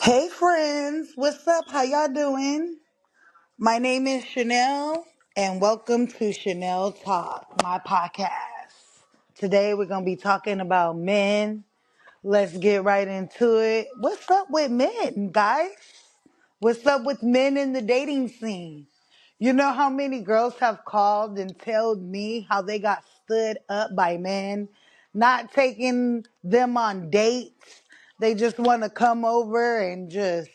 Hey friends, what's up? How y'all doing? My name is Chanel and welcome to Chanel Talk, my podcast. Today we're going to be talking about men. Let's get right into it. What's up with men, guys? What's up with men in the dating scene? You know how many girls have called and told me how they got stood up by men, not taking them on dates. They just want to come over and just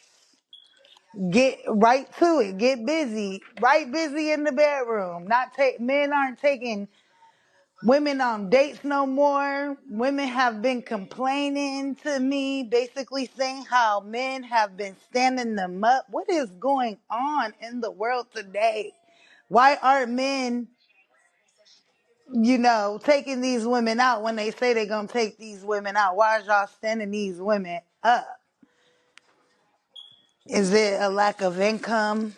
get right to it, get busy, right busy in the bedroom. Not take Men aren't taking women on dates no more. Women have been complaining to me, basically saying how men have been standing them up. What is going on in the world today? Why aren't men, taking these women out when they say they're gonna take these women out? Why is y'all standing these women up? Is it a lack of income?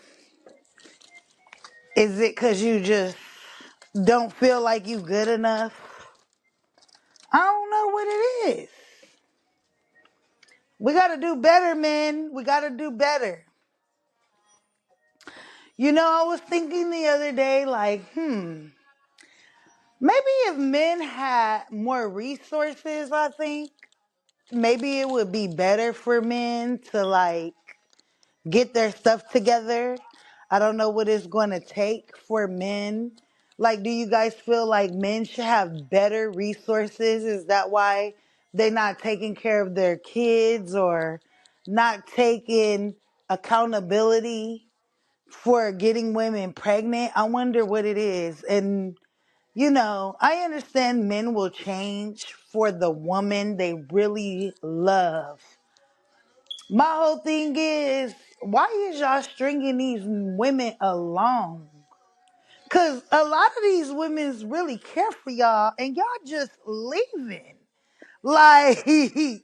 Is it because you just don't feel like you good enough? I don't know what it is. We got to do better, men. We got to do better. I was thinking the other day, like, maybe if men had more resources, I think maybe it would be better for men to, like, get their stuff together. I don't know what it's going to take for men. Like, do you guys feel like men should have better resources? Is that why they're not taking care of their kids or not taking accountability for getting women pregnant? I wonder what it is. And, I understand men will change for the woman they really love. My whole thing is, why is y'all stringing these women along? Because a lot of these women really care for y'all and y'all just leaving. Like, I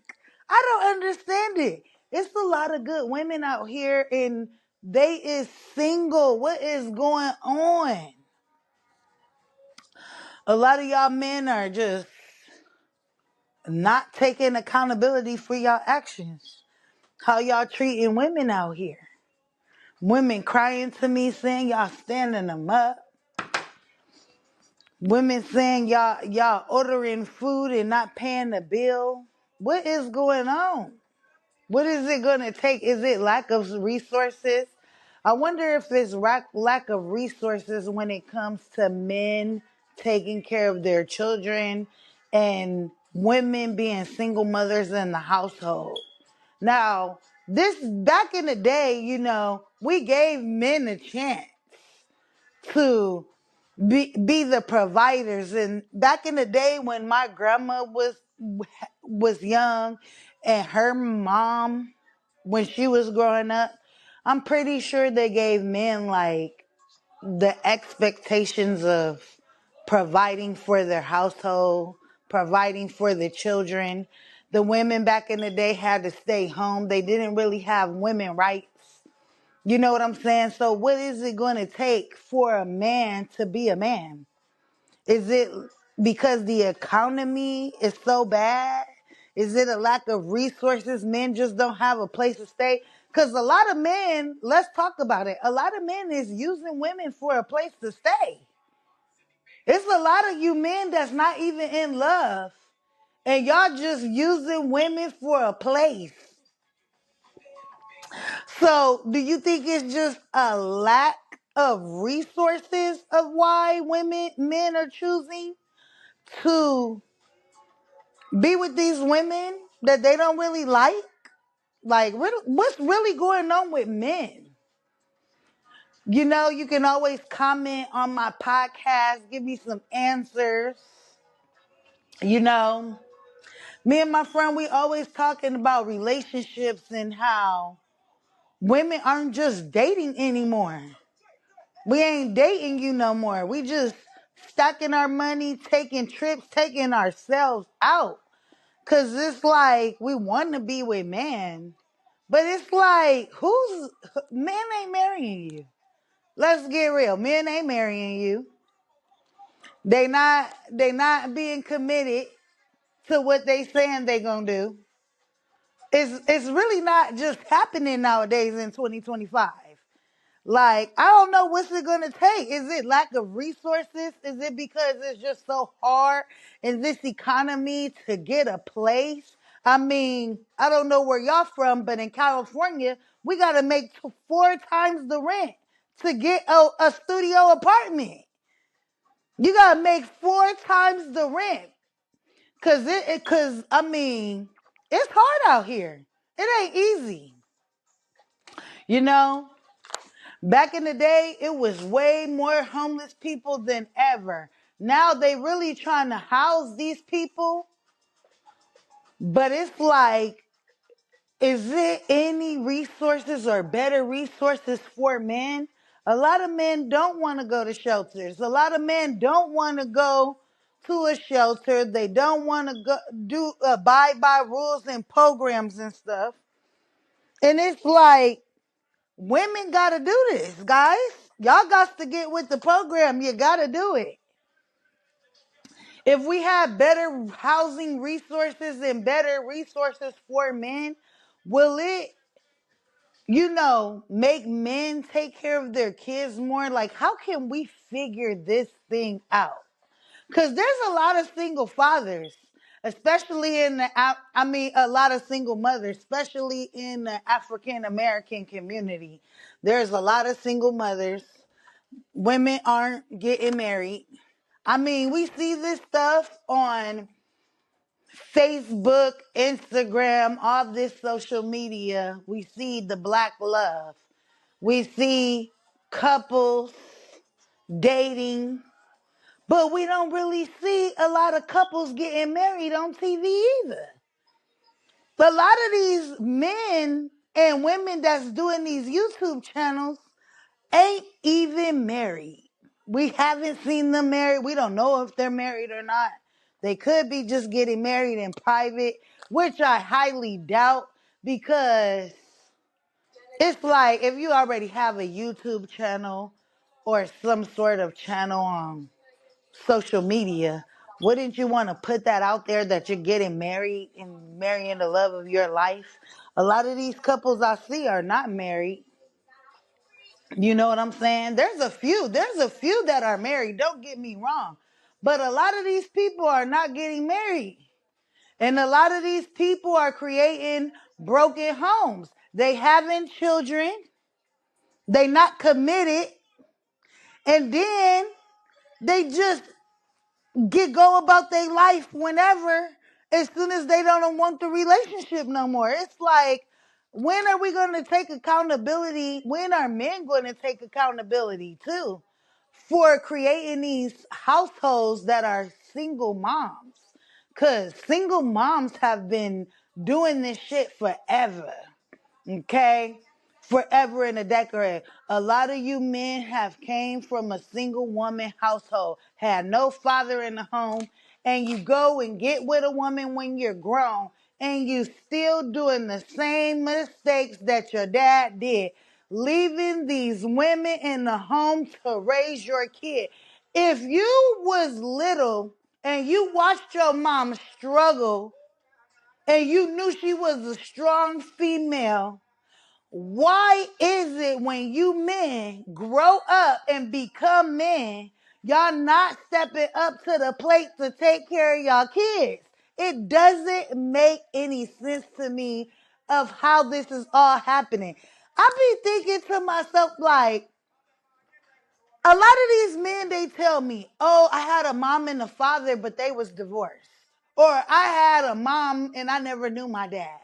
don't understand it. It's a lot of good women out here and they is single. What is going on? A lot of y'all men are just not taking accountability for y'all actions. How y'all treating women out here? Women crying to me saying y'all standing them up. Women saying y'all ordering food and not paying the bill. What is going on? What is it going to take? Is it lack of resources? I wonder if it's lack of resources when it comes to men taking care of their children and women being single mothers in the household. Now, this back in the day, we gave men a chance to be the providers. And back in the day when my grandma was young and her mom when she was growing up, I'm pretty sure they gave men like the expectations of providing for their household, providing for the children. The women back in the day had to stay home. They didn't really have women rights. You know what I'm saying? So what is it going to take for a man to be a man? Is it because the economy is so bad? Is it a lack of resources? Men just don't have a place to stay? Because a lot of men, let's talk about it. A lot of men is using women for a place to stay. It's a lot of you men that's not even in love. And y'all just using women for a place. So, do you think it's just a lack of resources of why men are choosing to be with these women that they don't really like? Like, what's really going on with men? You can always comment on my podcast, give me some answers. You know, me and my friend, we always talking about relationships and how women aren't just dating anymore. We ain't dating you no more. We just stacking our money, taking trips, taking ourselves out. Cause it's like we want to be with man. But it's like, man ain't marrying you. Let's get real. Men ain't marrying you. They not being committed to what they saying they gonna do. it's really not just happening nowadays in 2025. Like, I don't know what's it gonna take. Is it lack of resources? Is it because it's just so hard in this economy to get a place? I mean, I don't know where y'all from, but in California, we gotta make 4 times the rent to get a studio apartment. You gotta make 4 times the rent. Cause I mean, it's hard out here. It ain't easy. You know? Back in the day, it was way more homeless people than ever. Now they really trying to house these people, but it's like, is there any resources or better resources for men? A lot of men don't want to go to shelters. A lot of men don't want to go to a shelter. They don't want to go do abide by rules and programs and stuff. And it's like, women got to do this, guys. Y'all got to get with the program. You got to do it. If we have better housing resources and better resources for men, will it, make men take care of their kids more? Like, how can we figure this thing out? Because there's a lot of single fathers, especially in a lot of single mothers, especially in the African American community. There's a lot of single mothers. Women aren't getting married. I mean, we see this stuff on Facebook, Instagram, all this social media. We see the black love. We see couples dating, but we don't really see a lot of couples getting married on TV either. But a lot of these men and women that's doing these YouTube channels ain't even married. We haven't seen them married. We don't know if they're married or not. They could be just getting married in private, which I highly doubt, because it's like, if you already have a YouTube channel or some sort of channel on social media, wouldn't you want to put that out there that you're getting married and marrying the love of your life? A lot of these couples I see are not married. You know what I'm saying? There's a few that are married, don't get me wrong. But a lot of these people are not getting married. And a lot of these people are creating broken homes. They having children, they not committed, and then they just go about their life whenever, as soon as they don't want the relationship no more. It's like, when are we going to take accountability? When are men going to take accountability too for creating these households that are single moms? Because single moms have been doing this shit forever. Okay? Forever and a decade. A lot of you men have came from a single woman household, had no father in the home, and you go and get with a woman when you're grown, and you still doing the same mistakes that your dad did, leaving these women in the home to raise your kid. If you was little and you watched your mom struggle and you knew she was a strong female, why is it when you men grow up and become men, y'all not stepping up to the plate to take care of y'all kids? It doesn't make any sense to me of how this is all happening. I be thinking to myself, like, a lot of these men, they tell me, oh, I had a mom and a father, but they was divorced. Or I had a mom and I never knew my dad.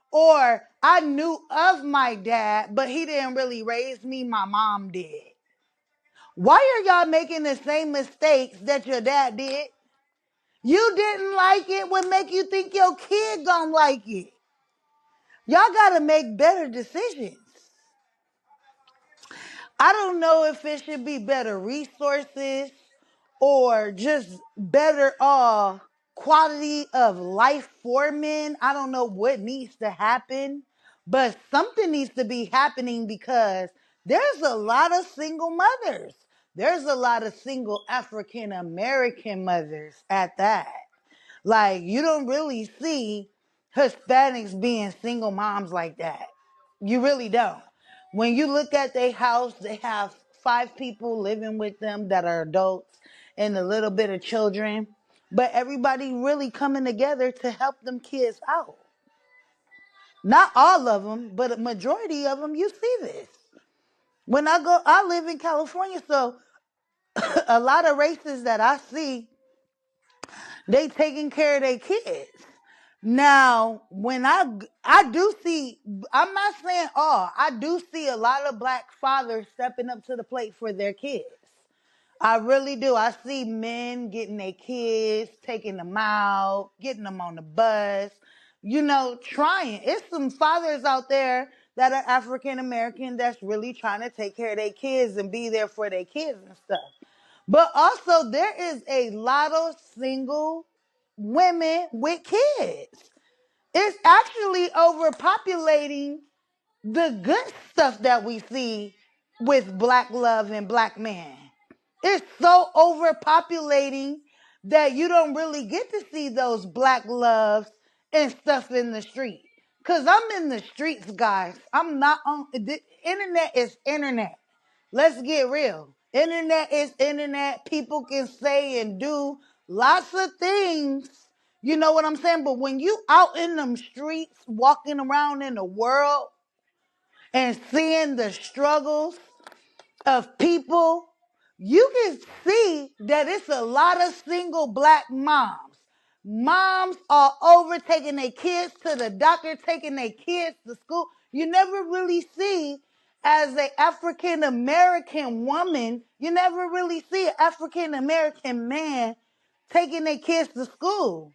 Or I knew of my dad, but he didn't really raise me, my mom did. Why are y'all making the same mistakes that your dad did? You didn't like it, what make you think your kid gonna like it? Y'all gotta make better decisions. I don't know if it should be better resources or just better quality of life for men. I don't know what needs to happen, but something needs to be happening, because there's a lot of single mothers. There's a lot of single African American mothers at that. Like, you don't really see Hispanics being single moms like that. You really don't. When you look at their house, they have 5 people living with them that are adults and a little bit of children. But everybody really coming together to help them kids out. Not all of them, but a majority of them, you see this. When I live in California, so a lot of races that I see, they taking care of their kids. Now, when I do see, I'm not saying all, I do see a lot of black fathers stepping up to the plate for their kids. I really do. I see men getting their kids, taking them out, getting them on the bus, trying. It's some fathers out there that are African American that's really trying to take care of their kids and be there for their kids and stuff. But also, there is a lot of single women with kids. It's actually overpopulating the good stuff that we see with black love and black men. It's so overpopulating that you don't really get to see those black loves and stuff in the street. Cause I'm in the streets, guys. I'm not on the internet is internet. Let's get real. Internet is internet. People can say and do lots of things. You know what I'm saying? But when you out in them streets, walking around in the world and seeing the struggles of people, you can see that it's a lot of single black moms. Moms are over taking their kids to the doctor, taking their kids to school. You never really see, as an African American woman, you never really see an African American man taking their kids to school.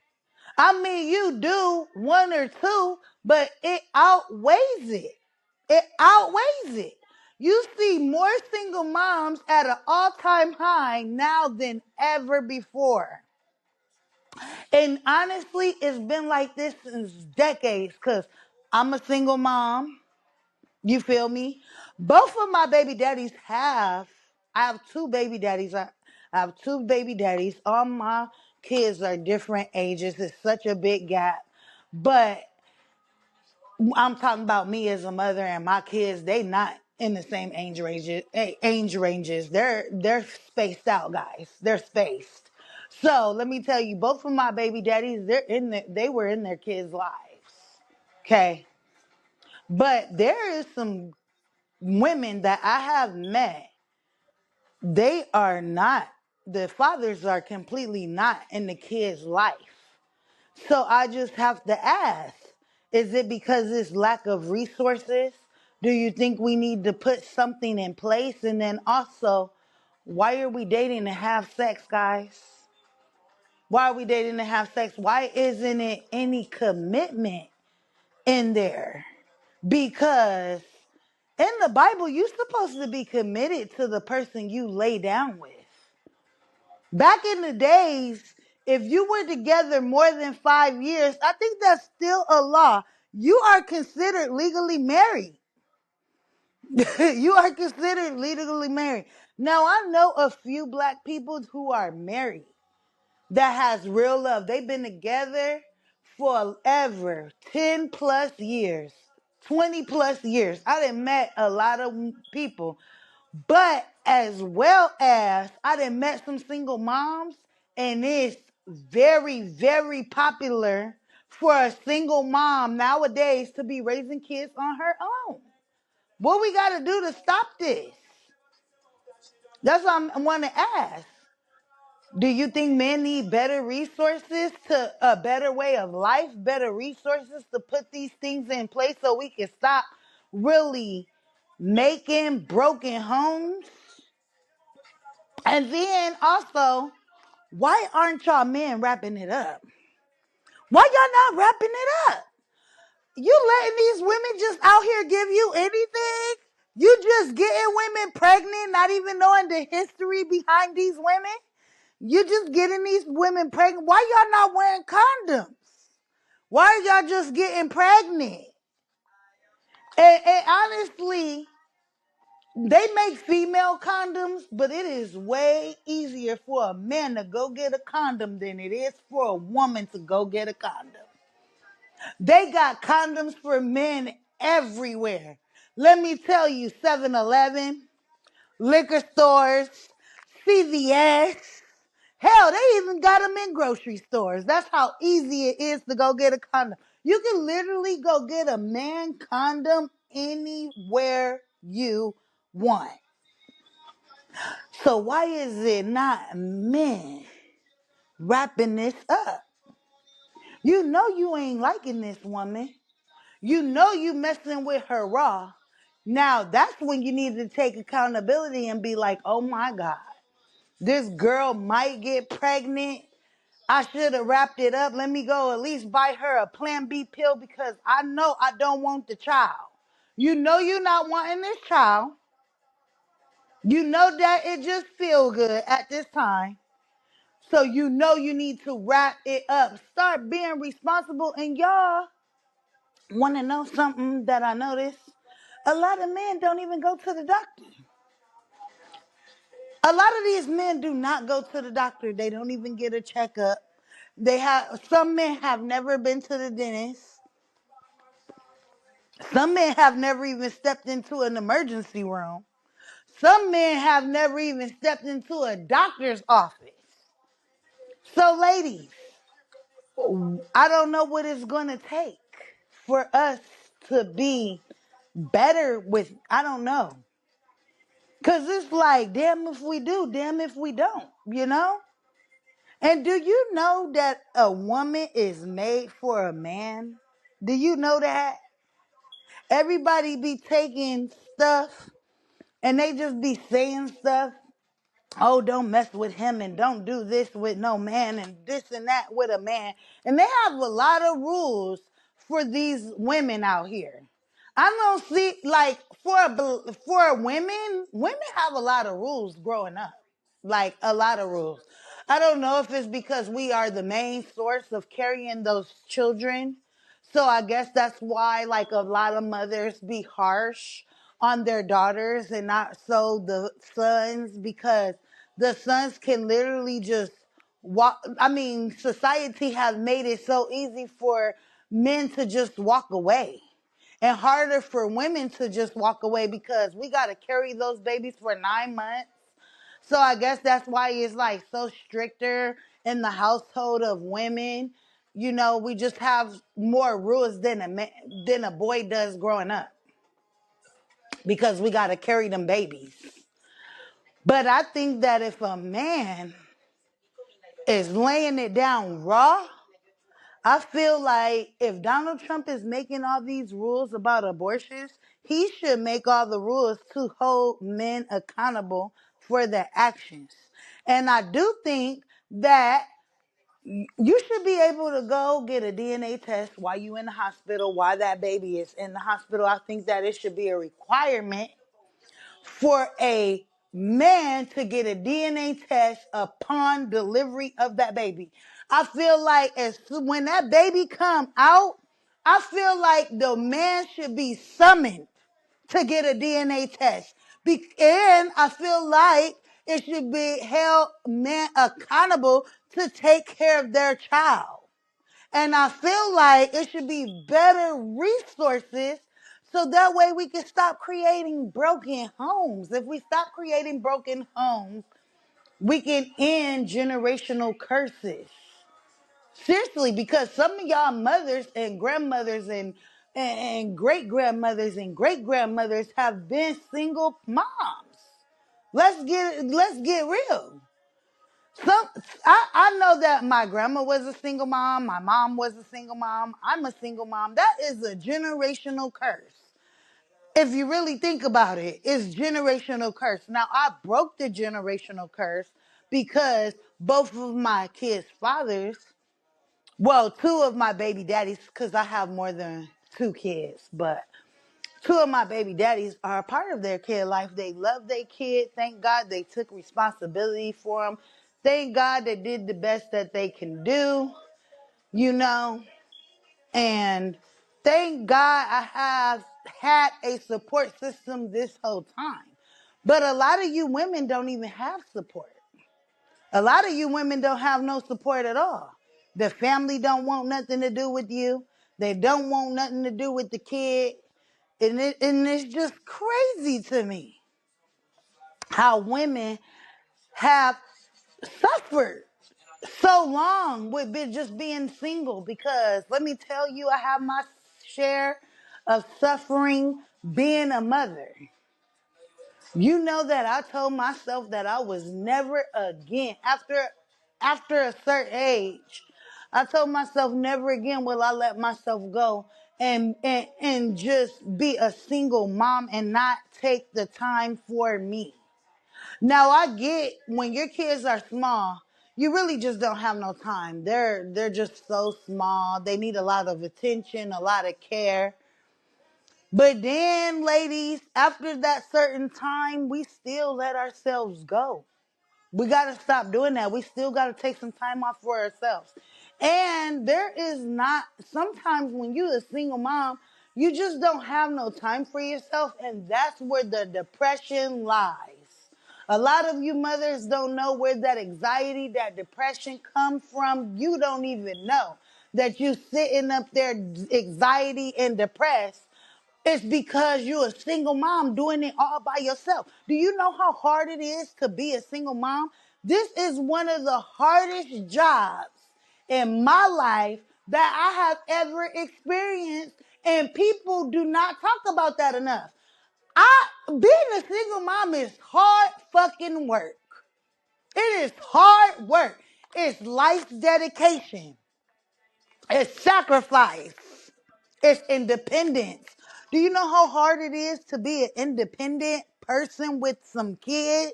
I mean, you do one or two, but it outweighs it. It outweighs it. You see more single moms at an all-time high now than ever before. And honestly, it's been like this since decades because I'm a single mom. You feel me? Both of my baby daddies I have 2 baby daddies. I have 2 baby daddies. All my kids are different ages. It's such a big gap. But I'm talking about me as a mother and my kids, they not in the same age ranges. They're spaced out, guys. They're spaced. So let me tell you, both of my baby daddies, they were in their kids' lives. Okay. But there is some women that I have met, they are not, the fathers are completely not in the kid's life. So I just have to ask, is it because it's lack of resources? Do you think we need to put something in place? And then also, why are we dating to have sex, guys? Why are we dating to have sex? Why isn't it any commitment in there? Because in the Bible, you're supposed to be committed to the person you lay down with. Back in the days, if you were together more than 5 years, I think that's still a law. You are considered legally married. You are considered legally married. Now, I know a few black people who are married that has real love. They've been together forever, 10 plus years, 20 plus years. I done met a lot of people, but as well as I done met some single moms, and it's very, very popular for a single mom nowadays to be raising kids on her own. What we got to do to stop this? That's what I want to ask. Do you think men need better resources, to a better way of life, better resources to put these things in place so we can stop really making broken homes? And then also, why aren't y'all men wrapping it up? Why y'all not wrapping it up? You letting these women just out here give you anything? You just getting women pregnant, not even knowing the history behind these women? You just getting these women pregnant. Why y'all not wearing condoms? Why are y'all just getting pregnant? And honestly, they make female condoms, but it is way easier for a man to go get a condom than it is for a woman to go get a condom. They got condoms for men everywhere. Let me tell you, 7-Eleven, liquor stores, CVS. Hell, they even got them in grocery stores. That's how easy it is to go get a condom. You can literally go get a man condom anywhere you want. So why is it not men wrapping this up? You know you ain't liking this woman. You know you messing with her raw. Now that's when you need to take accountability and be like, oh my God, this girl might get pregnant. I should have wrapped it up. Let me go at least buy her a Plan B pill because I know I don't want the child. You know you're not wanting this child. You know that it just feel good at this time. So you know you need to wrap it up. Start being responsible. And y'all want to know something that I noticed? A lot of men don't even go to the doctor. A lot of these men do not go to the doctor. They don't even get a checkup. Some men have never been to the dentist. Some men have never even stepped into an emergency room. Some men have never even stepped into a doctor's office. So ladies, I don't know what it's going to take for us to be better with, I don't know. Because it's like, damn if we do, damn if we don't, you know? And do you know that a woman is made for a man? Do you know that? Everybody be taking stuff and they just be saying stuff. Oh, don't mess with him and don't do this with no man and this and that with a man. And they have a lot of rules for these women out here. I don't see like for women have a lot of rules growing up. Like a lot of rules. I don't know if it's because we are the main source of carrying those children. So I guess that's why like a lot of mothers be harsh on their daughters and not so the sons, because the sons can literally just walk. I mean, society has made it so easy for men to just walk away and harder for women to just walk away because we got to carry those babies for 9 months. So I guess that's why it's like so stricter in the household of women. You know, we just have more rules than a boy does growing up because we got to carry them babies. But I think that if a man is laying it down raw, I feel like if Donald Trump is making all these rules about abortions, he should make all the rules to hold men accountable for their actions. And I do think that you should be able to go get a DNA test while you in the hospital, while that baby is in the hospital. I think that it should be a requirement for a man to get a DNA test upon delivery of that baby. I feel like when that baby come out, I feel like the man should be summoned to get a DNA test. And I feel like it should be held men accountable to take care of their child. And I feel like it should be better resources so that way we can stop creating broken homes. If we stop creating broken homes, we can end generational curses. Seriously, because some of y'all mothers and grandmothers and great grandmothers and great grandmothers have been single moms. Let's get real. Some I know that my grandma was a single mom, my mom was a single mom, I'm a single mom. That is a generational curse. If you really think about it, it's generational curse. Now I broke the generational curse because both of my kids' fathers, well, two of my baby daddies, because I have more than two kids, but two of my baby daddies are a part of their kid life. They love their kid. Thank God they took responsibility for them. Thank God they did the best that they can do, you know. And thank God I have had a support system this whole time. But a lot of you women don't even have support. A lot of you women don't have no support at all. The family don't want nothing to do with you. They don't want nothing to do with the kid. And it's just crazy to me how women have suffered so long with just being single, because let me tell you, I have my share of suffering being a mother. You know that I told myself that I was never again, after a certain age, I told myself never again will I let myself go and just be a single mom and not take the time for me. Now I get when your kids are small, you really just don't have no time. They're just so small. They need a lot of attention, a lot of care. But then, ladies, after that certain time, we still let ourselves go. We got to stop doing that. We still got to take some time off for ourselves. And there is not, sometimes when you're a single mom, you just don't have no time for yourself. And that's where the depression lies. A lot of you mothers don't know where that anxiety, that depression comes from. You don't even know that you sitting up there anxiety and depressed. It's because you're a single mom doing it all by yourself. Do you know how hard it is to be a single mom? This is one of the hardest jobs in my life that I have ever experienced, and people do not talk about that enough. Being a single mom is hard fucking work. It is hard work. It's life dedication. It's sacrifice. It's independence. Do you know how hard it is to be an independent person with some kids?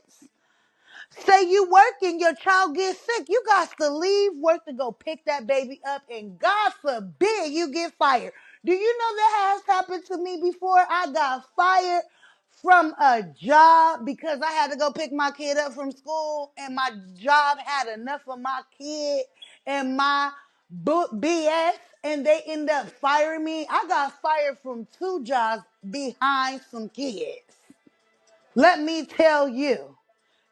Say you work and your child gets sick. You got to leave work to go pick that baby up, and God forbid you get fired. Do you know that has happened to me before? I got fired from a job because I had to go pick my kid up from school, and my job had enough of my kid and my BS, and they end up firing me. I got fired from 2 jobs behind some kids. Let me tell you.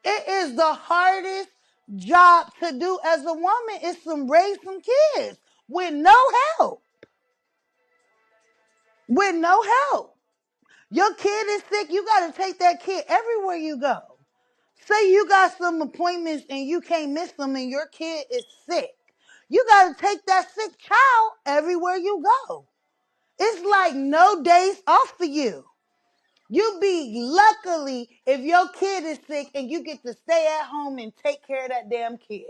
It is the hardest job to do as a woman is to raise some kids with no help. With no help. Your kid is sick, you got to take that kid everywhere you go. Say you got some appointments and you can't miss them and your kid is sick. You got to take that sick child everywhere you go. It's like no days off for you. You be luckily if your kid is sick and you get to stay at home and take care of that damn kid.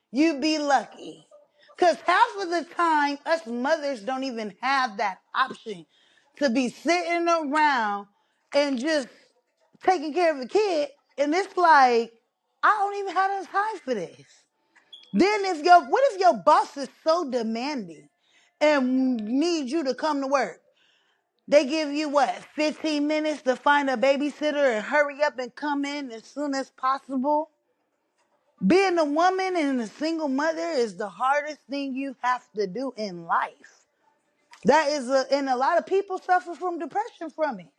You be lucky. Because half of the time, us mothers don't even have that option to be sitting around and just taking care of a kid. And it's like, I don't even have the time for this. Then what if your boss is so demanding and needs you to come to work? They give you 15 minutes to find a babysitter and hurry up and come in as soon as possible. Being a woman and a single mother is the hardest thing you have to do in life. And a lot of people suffer from depression from it.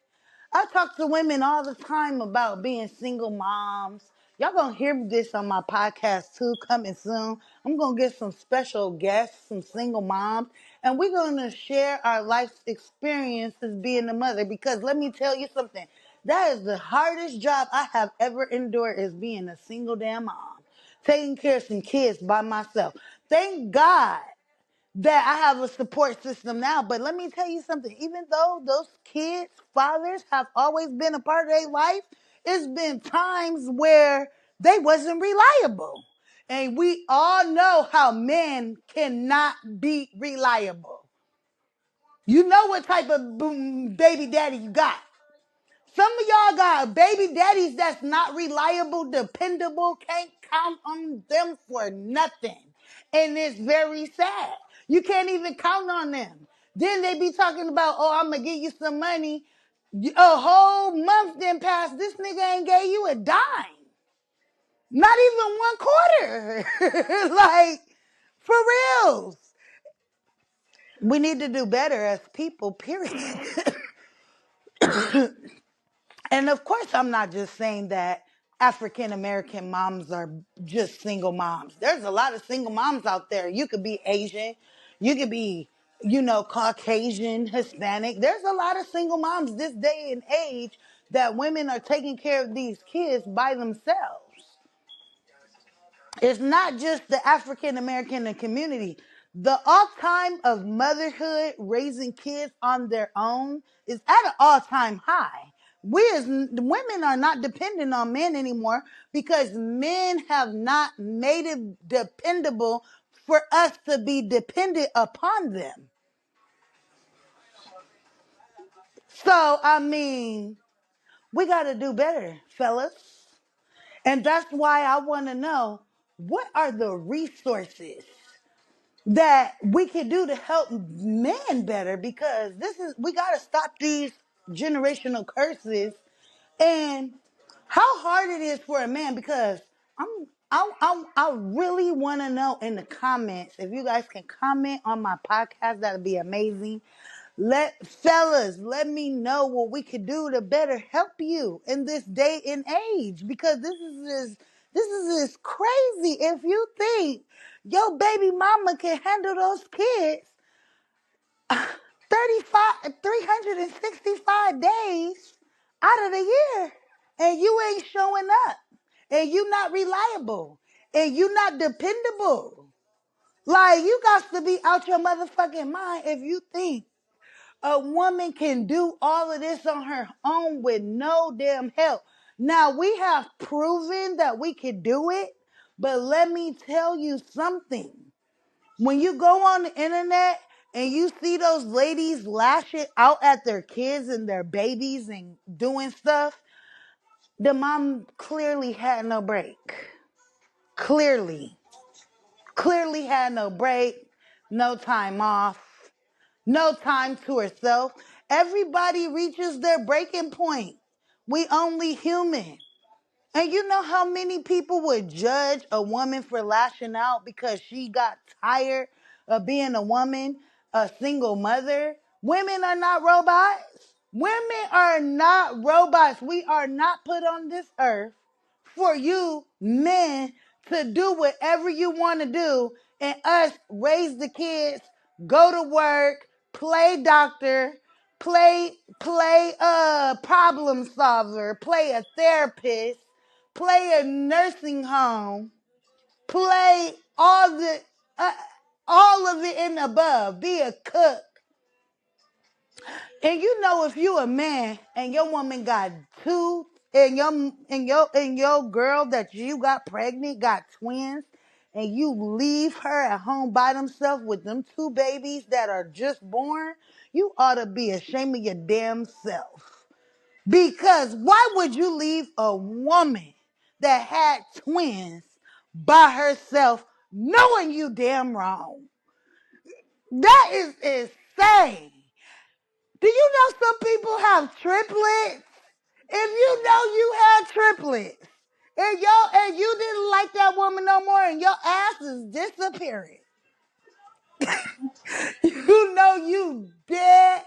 I talk to women all the time about being single moms. Y'all gonna hear this on my podcast too, coming soon. I'm gonna get some special guests, some single moms, and we're gonna share our life's experience as being a mother. Because let me tell you something, that is the hardest job I have ever endured, is being a single damn mom, taking care of some kids by myself. Thank God that I have a support system now. But let me tell you something. Even though those kids' fathers have always been a part of their life, it's been times where they wasn't reliable. And we all know how men cannot be reliable. You know what type of baby daddy you got. Some of y'all got baby daddies that's not reliable, dependable, can't count on them for nothing. And it's very sad. You can't even count on them. Then they be talking about, oh, I'm going to give you some money. A whole month then passed. This nigga ain't gave you a dime. Not even 1/4. Like, for reals. We need to do better as people, period. And of course, I'm not just saying that African American moms are just single moms. There's a lot of single moms out there. You could be Asian, you could be Caucasian, Hispanic. There's a lot of single moms this day and age that women are taking care of these kids by themselves. It's not just the African American community. The all time of motherhood, raising kids on their own, is at an all time high. We as women are not dependent on men anymore because men have not made it dependable for us to be dependent upon them. So, I mean, we got to do better, fellas. And that's why I want to know, what are the resources that we can do to help men better? Because we got to stop these generational curses. And how hard it is for a man, because I really want to know in the comments. If you guys can comment on my podcast, that'd be amazing. Let me know what we could do to better help you in this day and age, because this is crazy. If you think your baby mama can handle those kids 365 days out of the year, and you ain't showing up, and you not reliable, and you not dependable, like, you got to be out your motherfucking mind if you think a woman can do all of this on her own with no damn help. Now, we have proven that we can do it, but let me tell you something. When you go on the internet and you see those ladies lashing out at their kids and their babies and doing stuff, the mom clearly had no break. Clearly had no break, no time off, no time to herself. Everybody reaches their breaking point. We only human. And you know how many people would judge a woman for lashing out because she got tired of being a woman, a single mother? Women are not robots. Women are not robots. We are not put on this earth for you men to do whatever you want to do and us raise the kids, go to work, play doctor, play problem solver, play a therapist, play a nursing home, play uh, all of it and above, be a cook. And if you a man and your woman got two, and your girl that you got pregnant got twins, and you leave her at home by themselves with them two babies that are just born, you ought to be ashamed of your damn self. Because why would you leave a woman that had twins by herself knowing you damn wrong? That is insane. Do you know some people have triplets? If you know you had triplets and you didn't like that woman no more and your ass is disappearing, you know you dead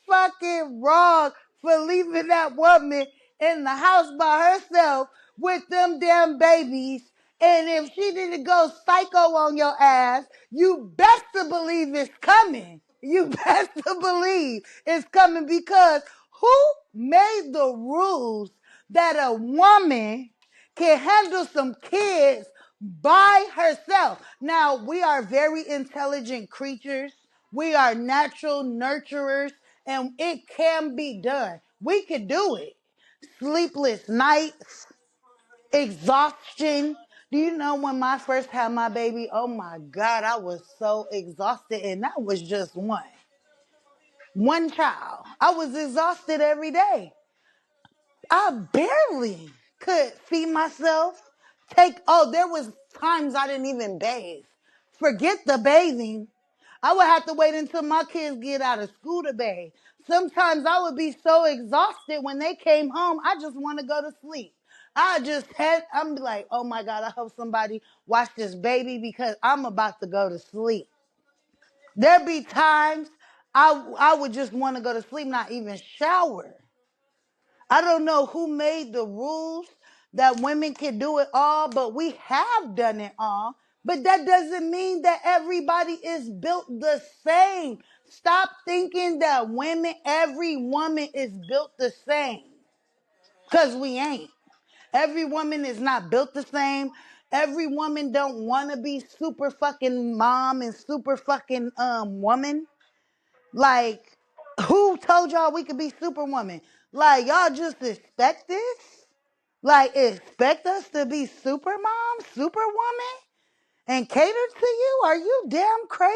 fucking wrong for leaving that woman in the house by herself with them damn babies. And if she didn't go psycho on your ass, you best to believe it's coming. You best to believe it's coming, because who made the rules that a woman can handle some kids by herself? Now, we are very intelligent creatures. We are natural nurturers, and it can be done. We could do it. Sleepless nights, exhaustion. Do you know when I first had my baby? Oh my God, I was so exhausted, and that was just one child. I was exhausted every day. I barely could feed myself. There was times I didn't even bathe. Forget the bathing. I would have to wait until my kids get out of school to bathe. Sometimes I would be so exhausted when they came home, I just want to go to sleep. I'm like, oh my God, I hope somebody watch this baby because I'm about to go to sleep. There be times I would just want to go to sleep, not even shower. I don't know who made the rules that women can do it all, but we have done it all. But that doesn't mean that everybody is built the same. Stop thinking that every woman is built the same. Because we ain't. Every woman is not built the same. Every woman don't want to be super fucking mom and super fucking woman. Like, who told y'all we could be superwoman? Like, y'all just expect this? Like, expect us to be super mom, superwoman, and cater to you? Are you damn crazy?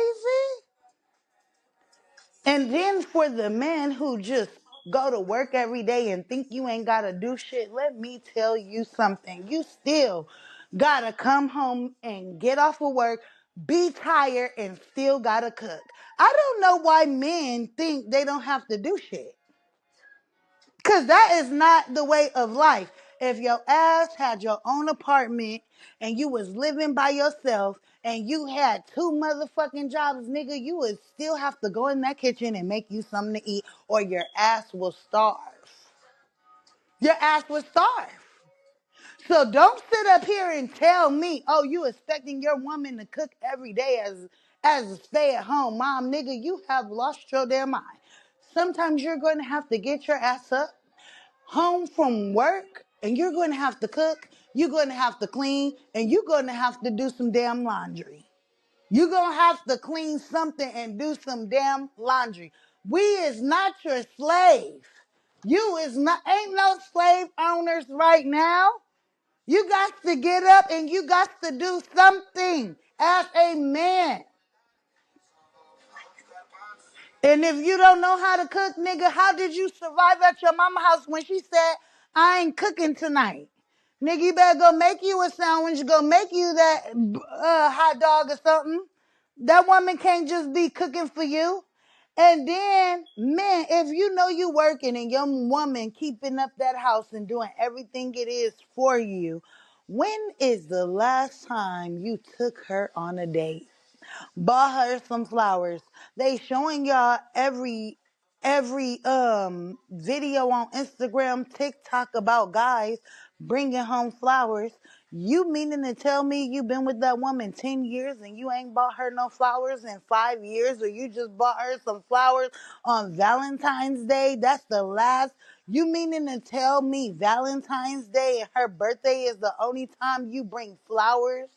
And then for the men who just go to work every day and think you ain't gotta do shit, let me tell you something. You still gotta come home and get off of work, be tired, and still gotta cook. I don't know why men think they don't have to do shit. Cause that is not the way of life. If your ass had your own apartment and you was living by yourself and you had two motherfucking jobs, nigga, you would still have to go in that kitchen and make you something to eat or your ass will starve. Your ass will starve. So don't sit up here and tell me, oh, you expecting your woman to cook every day as a stay-at-home mom, nigga, you have lost your damn mind. Sometimes you're going to have to get your ass up home from work and you're going to have to cook, you're going to have to clean, and you're going to have to do some damn laundry. You're going to have to clean something and do some damn laundry. We is not your slave. You is not, ain't no slave owners right now. You got to get up and you got to do something as a man. And if you don't know how to cook, nigga, how did you survive at your mama house when she said, I ain't cooking tonight? Nigga, you better go make you a sandwich, go make you that hot dog or something. That woman can't just be cooking for you. And then, man, if you know you working and your woman keeping up that house and doing everything it is for you, when is the last time you took her on a date? Bought her some flowers. They showing y'all every video on Instagram, TikTok about guys bringing home flowers. You meaning to tell me you been with that woman 10 years and you ain't bought her no flowers in 5 years, or you just bought her some flowers on Valentine's Day? That's the last. You meaning to tell me Valentine's Day and her birthday is the only time you bring flowers?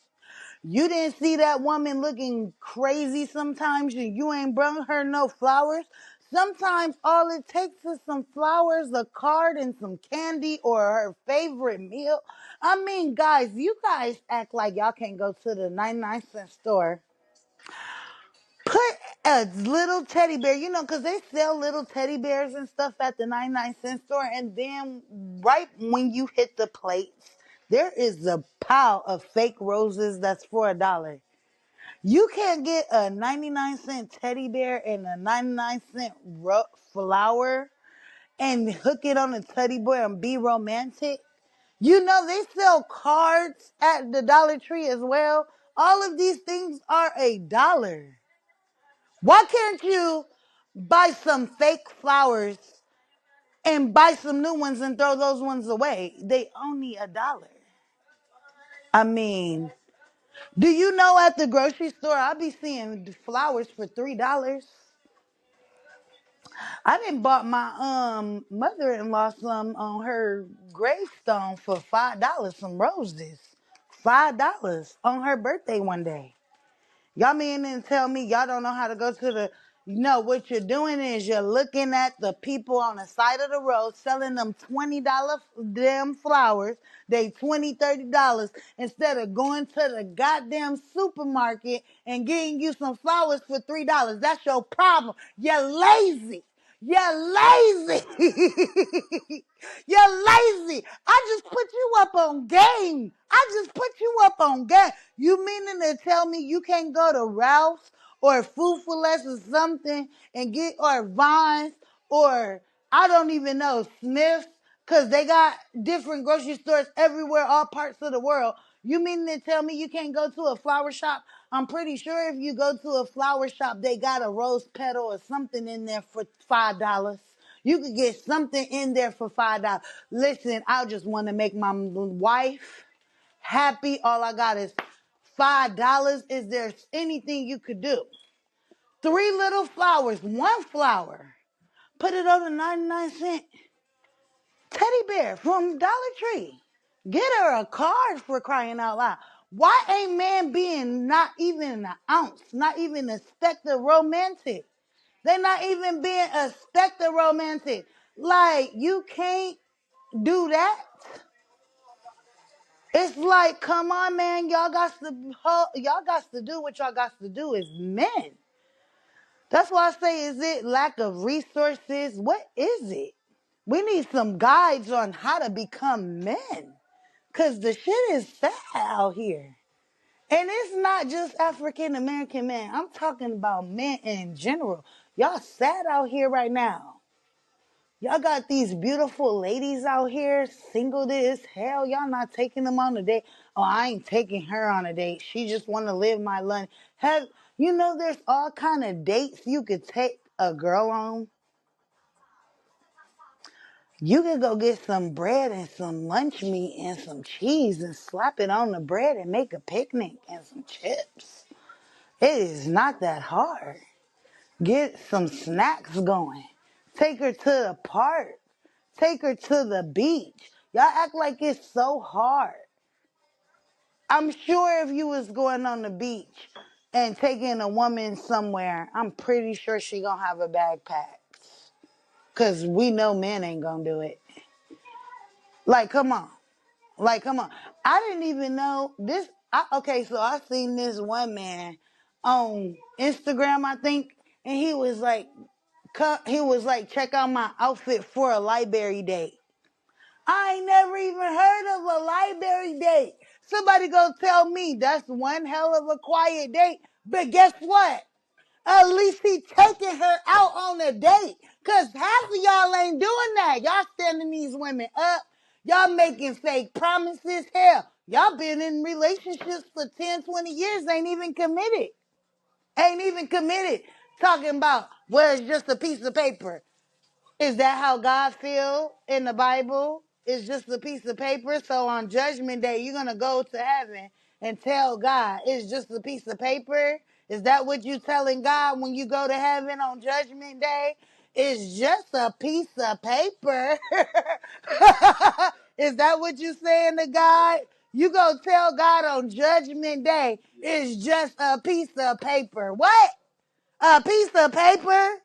You didn't see that woman looking crazy sometimes and you ain't brought her no flowers? Sometimes all it takes is some flowers, a card, and some candy or her favorite meal. I mean, guys, you guys act like y'all can't go to the 99-cent store. Put a little teddy bear, because they sell little teddy bears and stuff at the 99-cent store. And then right when you hit the plates, there is a pile of fake roses that's for $1. You can't get a 99-cent teddy bear and a 99-cent flower and hook it on a teddy bear and be romantic. They sell cards at the Dollar Tree as well. All of these things are $1. Why can't you buy some fake flowers and buy some new ones and throw those ones away? They only $1. I mean, do you know at the grocery store I be seeing flowers for $3? I done bought my mother-in-law some on her gravestone for $5, some roses. $5 on her birthday one day. Y'all mean and tell me y'all don't know how to go to the, what you're doing is you're looking at the people on the side of the road selling them $20 damn flowers. They $20, $30 instead of going to the goddamn supermarket and getting you some flowers for $3. That's your problem. You're lazy. You're lazy. You're lazy. I just put you up on game. I just put you up on game. You meaning to tell me you can't go to Ralph's or Food for Less or something and get, or Vines, or I don't even know, Smith's, because they got different grocery stores everywhere, all parts of the world. You mean to tell me you can't go to a flower shop? I'm pretty sure if you go to a flower shop, they got a rose petal or something in there for $5. You could get something in there for $5. Listen, I just want to make my wife happy. All I got is $5. Is there anything you could do? 3 little flowers, 1 flower. Put it on a 99-cent teddy bear from Dollar Tree. Get her a card, for crying out loud. Why ain't man being not even an ounce, not even a speck of romantic? They not even being a speck of romantic. Like, you can't do that. It's like, come on, man, y'all got to do what y'all got to do as men. That's why I say, is it lack of resources? What is it? We need some guides on how to become men. Because the shit is sad out here. And it's not just African American men. I'm talking about men in general. Y'all sad out here right now. Y'all got these beautiful ladies out here, single as hell. Y'all not taking them on a date. Oh, I ain't taking her on a date. She just want to live my life. There's all kind of dates you could take a girl on. You could go get some bread and some lunch meat and some cheese and slap it on the bread and make a picnic and some chips. It is not that hard. Get some snacks going. Take her to the park. Take her to the beach. Y'all act like it's so hard. I'm sure if you was going on the beach and taking a woman somewhere, I'm pretty sure she gonna have a backpack. Cause we know men ain't gonna do it. Like, come on. Like, come on. I didn't even know this. Okay, so I seen this one man on Instagram, I think, and he was like, check out my outfit for a library date. I ain't never even heard of a library date. Somebody go tell me that's one hell of a quiet date. But guess what? At least he taking her out on a date. Because half of y'all ain't doing that. Y'all standing these women up. Y'all making fake promises. Hell, y'all been in relationships for 10, 20 years. Ain't even committed. Ain't even committed. Talking about, well, it's just a piece of paper. Is that how God feel in the Bible? It's just a piece of paper. So on Judgment Day, you're going to go to heaven and tell God, it's just a piece of paper? Is that what you telling God when you go to heaven on Judgment Day? It's just a piece of paper. Is that what you saying to God? You go tell God on Judgment Day, it's just a piece of paper. What? A piece of paper?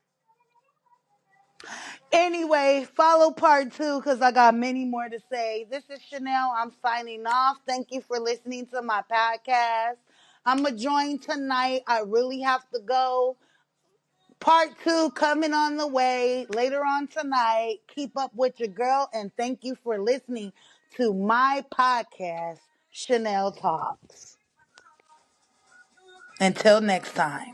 Anyway, follow part 2 because I got many more to say. This is Chanel. I'm signing off. Thank you for listening to my podcast. I'm going to join tonight. I really have to go. Part 2 coming on the way later on tonight. Keep up with your girl, and thank you for listening to my podcast, Chanel Talks. Until next time.